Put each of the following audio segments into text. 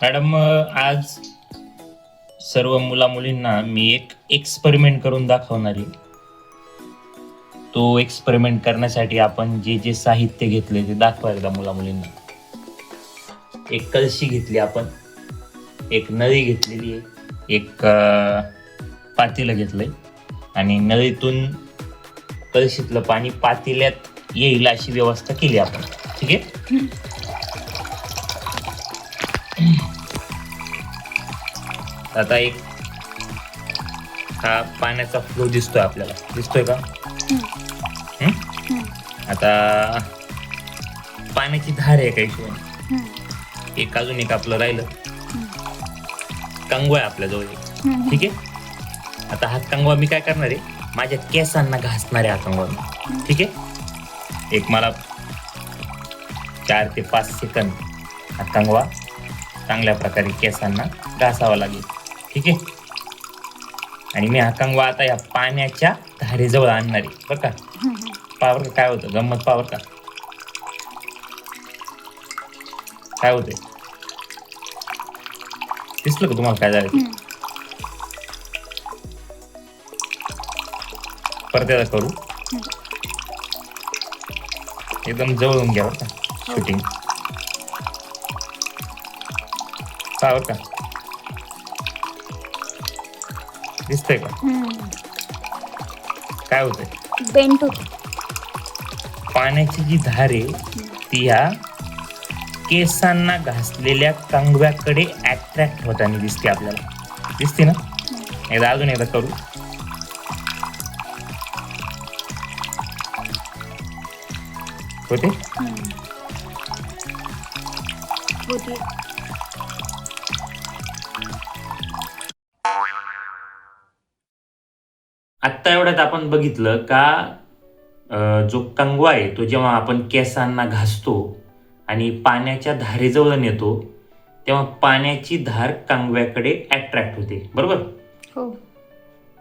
Madam, आज सर्व मुलींना मी एक एक्सपेरिमेंट करून दाखवणार आहे. तो एक्सपेरिमेंट करण्यासाठी आपण जे जे साहित्य घेतले ते दाखवायला मुलींना. एक कलशी घेतली आपण, एक नळी घेतलेली आहे, एक पातेलं घेतलंय आणि नळीतून कलशीतलं पाणी पातेल्यात येईल अशी व्यवस्था केली आपण. ठीक आहे. आता एक हा पाण्याचा फ्लो दिसतोय आपल्याला, दिसतोय का? आता पाण्याची धार आहे काही शिवाय. एक अजून एक आपलं राहिलं कंगवा आहे आपल्या जवळ. ठीक आहे. आता हा कंगवा मी काय करणार आहे, माझ्या केसांना घासणार आहे हा कंगवा मी. ठीक आहे. एक मला 4 ते 5 सेकंद हा कंगवा चांगल्या प्रकारे केसांना घासावा लागेल. ठीक आहे. आणि मी हा कंगवा आता या पाण्याच्या धारेजवळ आणणार आहे बरं का. पावर काय होतं, गंमत पावर का काय होतंय, दिसलं का तुम्हाला काय झालं? परत एकदा करू, एकदम जवळून घ्या बरं का शूटिंग. पावर का दिसतंय का? काय होतंय, बेंट होत. पाण्याची जी धार आहे ती ह्या केसांना घासलेल्या कंगव्याकडे अट्रॅक्ट होताना दिसते आपल्याला. दिसते ना? एकदा अजून एकदा करू. होते होती. आत्ता एवढ्यात आपण बघितलं का जो कंगवा आहे तो जेव्हा आपण केसांना घासतो आणि पाण्याच्या धारेजवळ नेतो तेव्हा पाण्याची धार कंगव्याकडे अट्रॅक्ट होते, बरोबर? हो.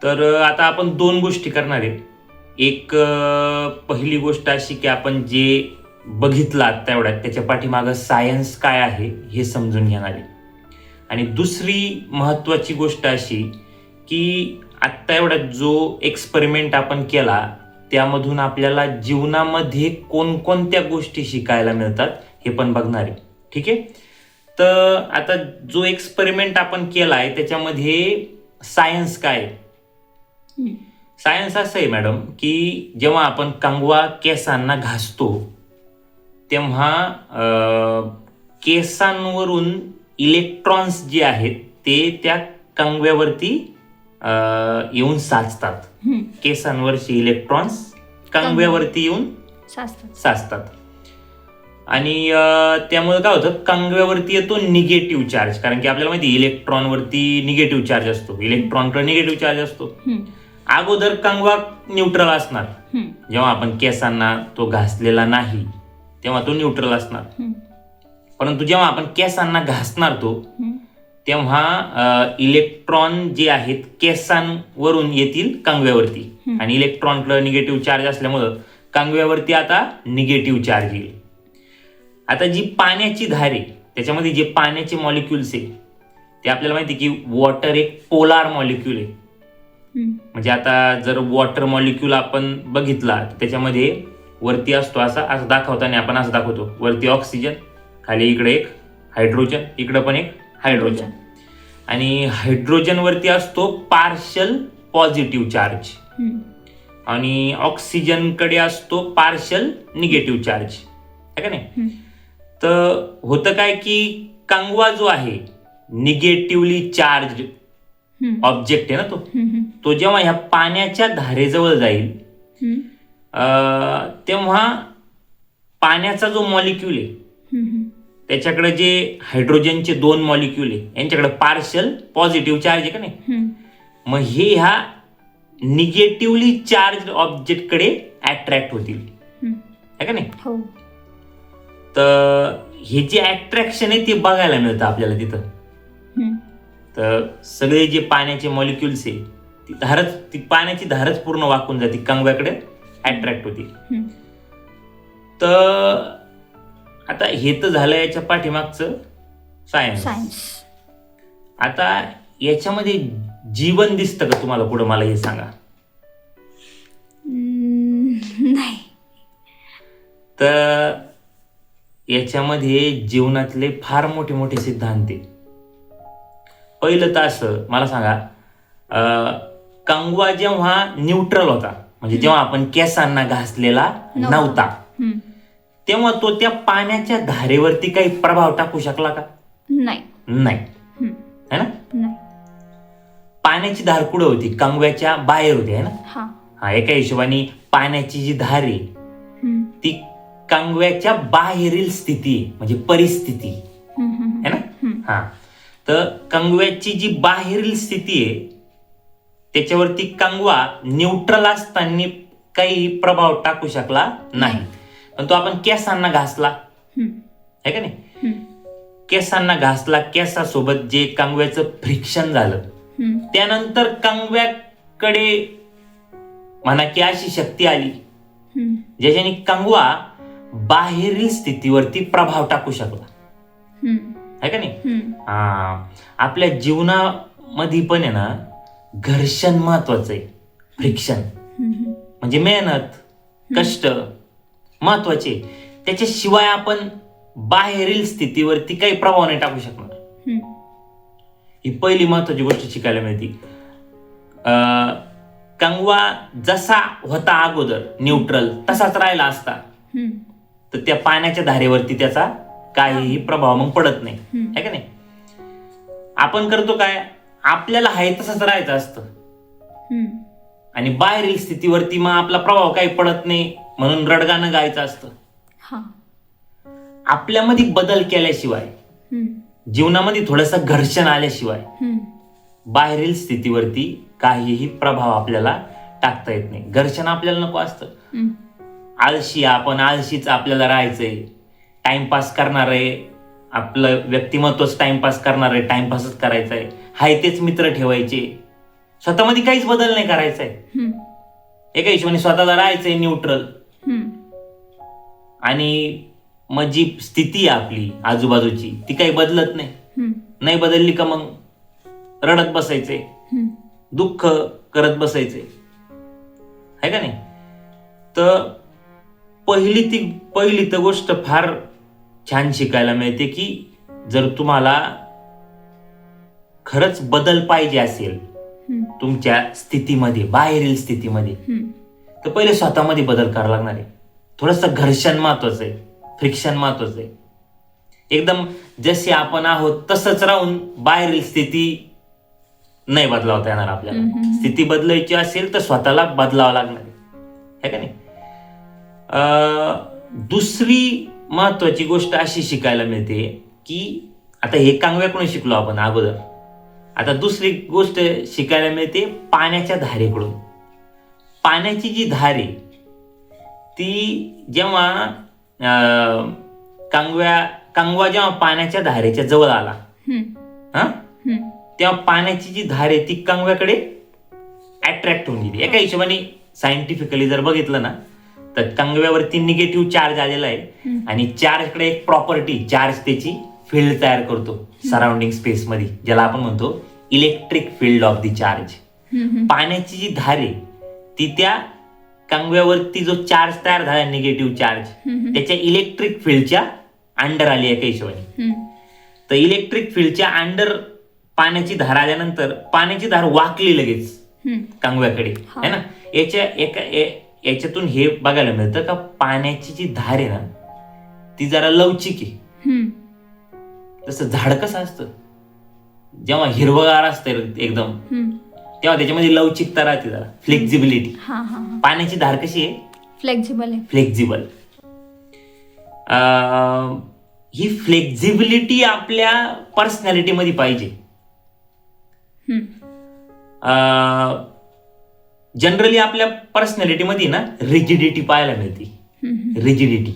तर आता आपण 2 गोष्टी करणार आहे. एक पहिली गोष्ट अशी की आपण जे बघितलं आत्ता एवढ्यात त्याच्या पाठीमागं सायन्स काय आहे हे समजून घेणार आहे. आणि दुसरी महत्त्वाची गोष्ट अशी की आत्ता एवढ्यात जो एक्सपेरिमेंट आपण केला त्यामधून आपल्याला जीवनामध्ये कोणकोणत्या गोष्टी शिकायला मिळतात हे पण बघणार आहे. ठीक आहे. तर आता जो एक्सपेरिमेंट आपण केलाय त्याच्यामध्ये सायन्स काय? सायन्स असं आहे मॅडम की जेव्हा आपण कंगवा केसांना घासतो तेव्हा केसांवरून इलेक्ट्रॉन्स जे आहेत ते त्या कंगव्यावरती येऊन साचतात. केसांवरचे इलेक्ट्रॉन्स कंगव्यावरती येऊन साचतात आणि त्यामुळे काय होतं, कंगव्यावरती येतो निगेटिव्ह चार्ज. कारण की आपल्याला माहिती इलेक्ट्रॉनवरती निगेटिव्ह चार्ज असतो, इलेक्ट्रॉनकडे निगेटिव्ह चार्ज असतो. अगोदर कंगवा न्यूट्रल असणार, जेव्हा आपण केसांना तो घासलेला नाही तेव्हा तो न्यूट्रल असणार. परंतु जेव्हा आपण केसांना घासणार तो तेव्हा इलेक्ट्रॉन जे आहेत केसांवरून येतील कंगव्यावरती आणि इलेक्ट्रॉनकडे निगेटिव्ह चार्ज असल्यामुळं कंगव्यावरती आता निगेटिव्ह चार्ज येईल. आता जी पाण्याची धार आहे त्याच्यामध्ये जे पाण्याचे मॉलिक्युल्स आहे ते आपल्याला माहिती की वॉटर एक पोलार मॉलिक्युल आहे. म्हणजे आता जर वॉटर मॉलिक्युल आपण बघितला त्याच्यामध्ये वरती असतो असं दाखवताना आपण असं दाखवतो, वरती ऑक्सिजन, खाली इकडे एक हायड्रोजन, इकडे पण एक हायड्रोजन. आणि हायड्रोजन वरती असतो पार्शल पॉझिटिव्ह चार्ज आणि ऑक्सिजन कडे असतो पार्शल निगेटिव्ह चार्ज, आहे का नाही? तर होतं काय की कंगवा जो आहे निगेटिव्हली चार्ज ऑब्जेक्ट आहे ना तो जेव्हा ह्या पाण्याच्या धारेजवळ जाईल तेव्हा पाण्याचा जो मॉलिक्यूल आहे त्याच्याकडे जे हायड्रोजनचे 2 मॉलिक्यूल आहे यांच्याकडे पार्शल पॉझिटिव्ह चार्ज आहे का नाही? मग हे ह्या निगेटिव्हली चार्ज ऑब्जेक्ट कडे अट्रॅक्ट होतील, आहे का नाही? तर हे जे अट्रॅक्शन आहे ते बघायला मिळतं आपल्याला तिथं. तर सगळे जे पाण्याचे मॉलिक्युल्स आहे ती पाण्याची धारच पूर्ण वाकून जाते, कंगव्याकडे अट्रॅक्ट होती. तर आता हे तर झालं याच्या पाठीमागचं सायन्स. सायन्स. आता याच्यामध्ये जीवन दिसतं का तुम्हाला पुढे, मला हे सांगा. नाही. तर याच्यामध्ये जीवनातले फार मोठे मोठे सिद्धांत आहेत. पहिलं तर असं मला सांगा, कंगवा जेव्हा न्यूट्रल होता, म्हणजे जेव्हा आपण केसांना घासलेला नव्हता, तेव्हा तो त्या पाण्याच्या धारेवरती काही प्रभाव टाकू शकला का? नाही. नाही, है ना. नाही. पाण्याची धार कुठं होती? कंगव्याच्या बाहेर होती, है ना. हा. एका हिशोबाने पाण्याची जी धार आहे ती कंगव्याच्या बाहेरील स्थिती आहे, म्हणजे परिस्थिती, है ना. हा, तर कंगव्याची जी बाहेरील स्थिती आहे त्याच्यावरती कंगवा न्यूट्रल असताना काही प्रभाव टाकू शकला नाही. पण तो आपण केसांना घासला, है का नाही. केसांना घासला, केसासोबत जे कंगव्याचं फ्रिक्शन झालं, त्यानंतर कंगव्याकडे म्हणा की अशी शक्ती आली ज्याच्याने कंगवा बाहेरील स्थितीवरती प्रभाव टाकू शकला, है का नाही. आपल्या जीवनामध्ये पण आहे ना, घर्षण महत्वाचं आहे. फ्रिक्शन म्हणजे मेहनत, कष्ट महत्वाचे. त्याच्याशिवाय आपण बाहेरील स्थितीवरती काही प्रभाव नाही टाकू शकणार. ही पहिली महत्वाची गोष्ट शिकायला मिळते. कंगवा जसा होता अगोदर न्यूट्रल तसाच राहिला असता तर त्या पाण्याच्या धारेवरती त्याचा काहीही प्रभाव मग पडत नाही, है का नाही. आपण करतो काय, आपल्याला हाय तसंच राहायचं असतं आणि बाहेरील स्थितीवरती मग आपला प्रभाव काही पडत नाही म्हणून रडगाणं गायचं असतं. आपल्यामध्ये बदल केल्याशिवाय, जीवनामध्ये थोडंसं घर्षण आल्याशिवाय बाहेरील स्थितीवरती काहीही प्रभाव आपल्याला टाकता येत नाही. घर्षण आपल्याला नको असतं. आळशी, आपण आळशीच आपल्याला राहायचंय, टाइमपास करणार आहे, आपलं व्यक्तिमत्वच टाइमपास करणार आहे, टाइमपासच करायचा आहे, हाय तेच मित्र ठेवायचे, स्वतःमध्ये काहीच बदल नाही करायचा आहे. एका हिशोबाने स्वतःला राहायचंय न्यूट्रल. आणि मग जी स्थिती आहे आपली आजूबाजूची ती काही बदलत नाही बदलली का मग रडत बसायचे, दुःख करत बसायचे, है का नाही. तर पहिली तर गोष्ट फार छान शिकायला मिळते की जर तुम्हाला खरंच बदल पाहिजे असेल तुमच्या स्थितीमध्ये, बाहेरील स्थितीमध्ये, तर पहिले स्वतःमध्ये बदल करावा लागणार आहे. थोडंसं घर्षण महत्वाचं आहे, फ्रिक्शन महत्वाचं आहे. एकदम जसे आपण आहोत तसंच राहून बाहेरील स्थिती नाही बदलावता येणार आपल्याला. स्थिती बदलायची असेल तर स्वतःला बदलावं लागणार आहे का नाही. दुसरी महत्वाची गोष्ट अशी शिकायला मिळते की आता हे कांगव्याकडून शिकलो आपण अगोदर, आता दुसरी गोष्ट शिकायला मिळते पाण्याच्या धारेकडून. पाण्याची जी धार आहे ती जेव्हा कंगवा जेव्हा पाण्याच्या धारेच्या जवळ आला तेव्हा पाण्याची जी धार आहे ती कंगव्याकडे अट्रॅक्ट होऊन गेली. एका हिशोबाने सायंटिफिकली जर बघितलं ना तर कंगव्यावरती निगेटिव्ह चार्ज आलेला आहे आणि चार्जकडे एक प्रॉपर्टी, चार्ज त्याची फील्ड तयार करतो सराउंडिंग स्पेस मध्ये, ज्याला आपण म्हणतो electric field of the charge. पाण्याची जी धार आहे ती त्या कंगव्यावरती जो चार्ज तयार झाला, निगेटिव्ह चार्ज, त्याच्या इलेक्ट्रिक फील्डच्या अंडर आली एका हिशोबाने. तर इलेक्ट्रिक फील्डच्या अंडर पाण्याची धार आल्यानंतर पाण्याची धार वाकली लगेच कंगव्याकडे, है ना. याच्यातून हे बघायला मिळतं का पाण्याची जी धार आहे ना ती जरा लवचिक आहे. तसं झाड कसं असतं, जेव्हा हिरवगार असतं एकदम तेव्हा त्याच्यामध्ये लवचिकता राहते, जरा फ्लेक्झिबिलिटी. पाण्याची धार कशी आहे, फ्लेक्झिबल. ही फ्लेक्झिबिलिटी आपल्या पर्सनॅलिटी मध्ये पाहिजे. जनरली आपल्या पर्सनॅलिटी मध्ये ना रिजिडिटी पाहायला मिळते. रिजिडिटी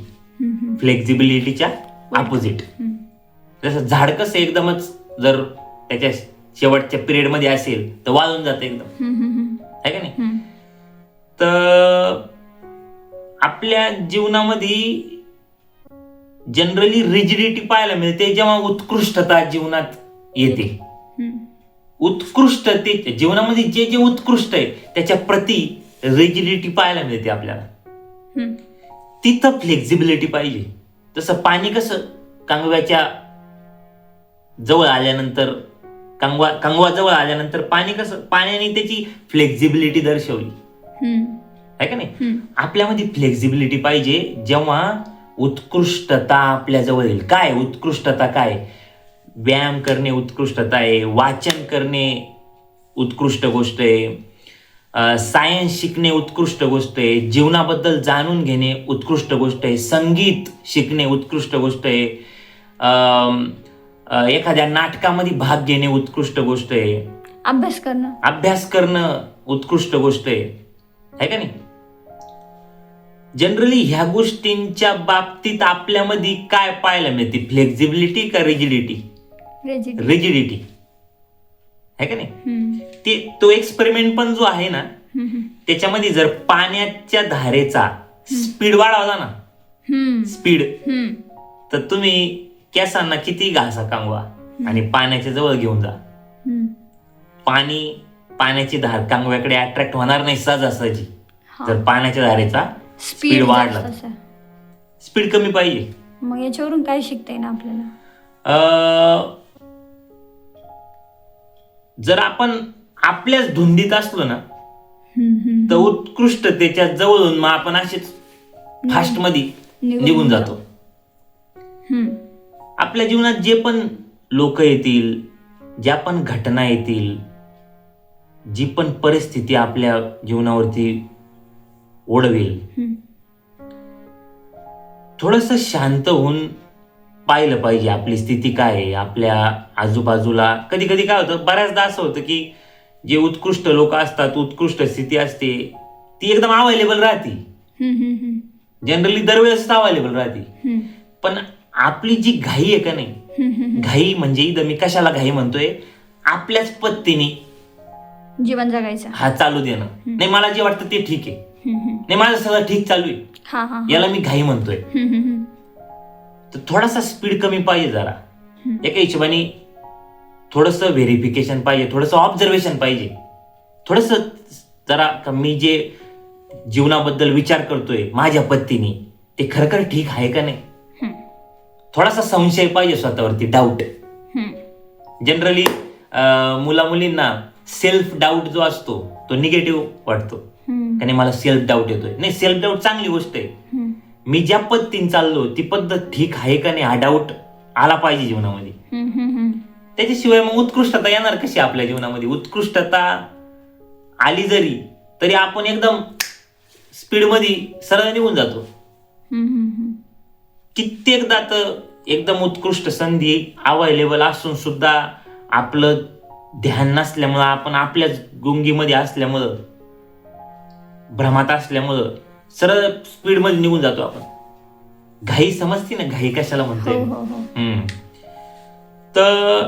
फ्लेक्झिबिलिटीच्या अपोजिट. जसं झाड कसं एकदमच जर त्याच्या शेवटच्या पिरियड मध्ये असेल तर वाळून जातं एकदम, है का नाही. तर आपल्या जीवनामध्ये जनरली रिजिडिटी पाहायला मिळते जेव्हा उत्कृष्टता जीवनात येते. उत्कृष्टते जीवनामध्ये जे जे उत्कृष्ट आहे त्याच्या प्रती रिजिडिटी पाहायला मिळते आपल्याला. तिथं फ्लेक्झिबिलिटी पाहिजे. तसं पाणी कसं कांगव्याच्या जवळ आल्यानंतर कंगवा जवळ आल्यानंतर पाणी कसं पाण्याने त्याची फ्लेक्झिबिलिटी दर्शवली आहे का नाही. आपल्यामध्ये फ्लेक्झिबिलिटी पाहिजे जेव्हा उत्कृष्टता आपल्या जवळ येईल. काय उत्कृष्टता? काय व्यायाम करणे उत्कृष्टता आहे, वाचन करणे उत्कृष्ट गोष्ट आहे, सायन्स शिकणे उत्कृष्ट गोष्ट आहे, जीवनाबद्दल जाणून घेणे उत्कृष्ट गोष्ट आहे, संगीत शिकणे उत्कृष्ट गोष्ट आहे, एखाद्या नाटकामध्ये भाग घेणे उत्कृष्ट गोष्ट आहे, अभ्यास करणं उत्कृष्ट गोष्ट आहे का नाही. जनरली ह्या गोष्टींच्या बाबतीत आपल्यामध्ये काय पाहायला मिळते? फ्लेक्झिबिलिटी का रिजिडिटी? रिजिडिटी आहे का नाही. ते तो एक्सपेरिमेंट पण जो आहे ना त्याच्यामध्ये जर पाण्याच्या धारेचा स्पीड वाढवला ना स्पीड, तर तुम्ही केसांना किती घासा कांगवा आणि पाण्याच्या जवळ घेऊन जा, पाण्याची धार कांगव्याकडे अट्रॅक्ट होणार नाही सहजासहजी. जर पाण्याच्या धारेचा स्पीड वाढला, स्पीड कमी पाहिजे. मग याच्यावरून काय शिकता येईल आपल्याला? जर आपण आपल्याच धुंदीत असलो ना तर उत्कृष्टतेच्या जवळून मग आपण असेच फास्ट मध्ये निघून जातो. आपल्या जीवनात जे पण लोक येतील, ज्या पण घटना येतील, जी पण परिस्थिती आपल्या जीवनावरती ओढवेल, थोडस शांत होऊन पाहिलं पाहिजे आपली स्थिती काय आहे. आपल्या आजूबाजूला कधी कधी काय होतं, बऱ्याचदा असं होतं की जे उत्कृष्ट लोक असतात, उत्कृष्ट स्थिती असते ती एकदम अवेलेबल राहते, जनरली दरवेळेस अवेलेबल राहते. पण आपली जी घाई आहे का नाही, घाई म्हणजे इथं मी कशाला घाई म्हणतोय, आपल्याच पद्धतीने जीवन जगायचं, हा चालू देणं. नाही मला जे वाटतं ते ठीक आहे, नाही माझं सगळं ठीक चालू आहे, याला मी घाई म्हणतोय. तर थोडासा स्पीड कमी पाहिजे जरा. एका हिशोबाने थोडस व्हेरिफिकेशन पाहिजे, थोडस ऑब्झर्वेशन पाहिजे, थोडस जरा मी जे जीवनाबद्दल विचार करतोय माझ्या पद्धतीने ते खरखर ठीक आहे का नाही. थोडासा संशय पाहिजे स्वतःवरती, डाऊट. जनरली मुला मुलींना सेल्फ डाऊट जो असतो तो निगेटिव्ह वाटतो, कारण मला सेल्फ डाऊट येतोय. नाही, सेल्फ डाऊट चांगली गोष्ट आहे. मी ज्या पद्धतीने चाललो ती पद्धत ठीक आहे का नाही हा डाऊट आला पाहिजे जीवनामध्ये. त्याच्याशिवाय मग उत्कृष्टता येणार कशी आपल्या जीवनामध्ये? उत्कृष्टता आली जरी तरी आपण एकदम स्पीड मध्ये सरळ निघून जातो. कित्येकदा तर एकदम उत्कृष्ट संधी अवेलेबल असून सुद्धा आपलं ध्यान नसल्यामुळं, आपण आपल्याच गुंगीमध्ये असल्यामुळं, भ्रमात असल्यामुळं सरळ स्पीड मध्ये निघून जातो आपण. घाई समजते ना, घाई कशाला म्हणतोय. तर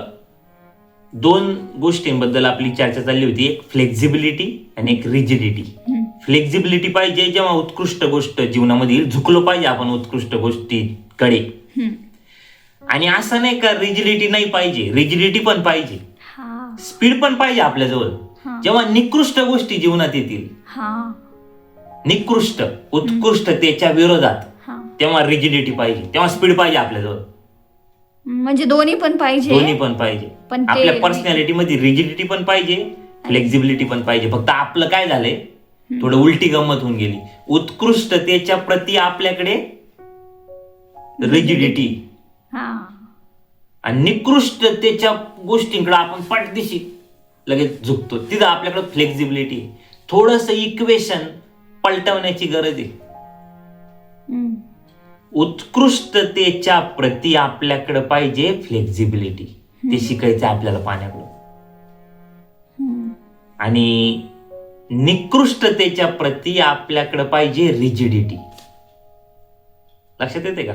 दोन गोष्टींबद्दल आपली चर्चा चालली होती, एक फ्लेक्झिबिलिटी आणि एक रिजिडिटी. फ्लेक्झिबिलिटी पाहिजे जेव्हा उत्कृष्ट गोष्ट जीवनामध्ये झुकलो पाहिजे आपण उत्कृष्ट गोष्टीकडे. आणि असं नाही का रिजिडिटी नाही पाहिजे, रिजिडिटी पण पाहिजे, स्पीड पण पाहिजे आपल्याजवळ. जेव्हा निकृष्ट गोष्टी जीवनात येतील, निकृष्ट उत्कृष्टतेच्या विरोधात, तेव्हा रिजिडिटी पाहिजे, तेव्हा स्पीड पाहिजे आपल्याजवळ. म्हणजे दोन्ही पण पाहिजे. आपल्या पर्सनॅलिटी मध्ये रिजिडिटी पण पाहिजे, फ्लेक्झिबिलिटी पण पाहिजे. फक्त आपलं काय झालंय, थोडं उलटी गंमत होऊन गेली. उत्कृष्टतेच्या प्रती आपल्याकडे रिजिडिटी आणि निकृष्टतेच्या गोष्टींकडे आपण पाठदिशी लगेच झुकतो. तिथं आपल्याकडे फ्लेक्झिबिलिटी. थोडस इक्वेशन पलटवण्याची गरज आहे. उत्कृष्टतेच्या प्रती आपल्याकडे पाहिजे फ्लेक्झिबिलिटी, ते शिकायचं आपल्याला पाण्याकडं. आणि निकृष्टतेच्या प्रती आपल्याकडे पाहिजे रिजिडिटी. लक्षात येते का?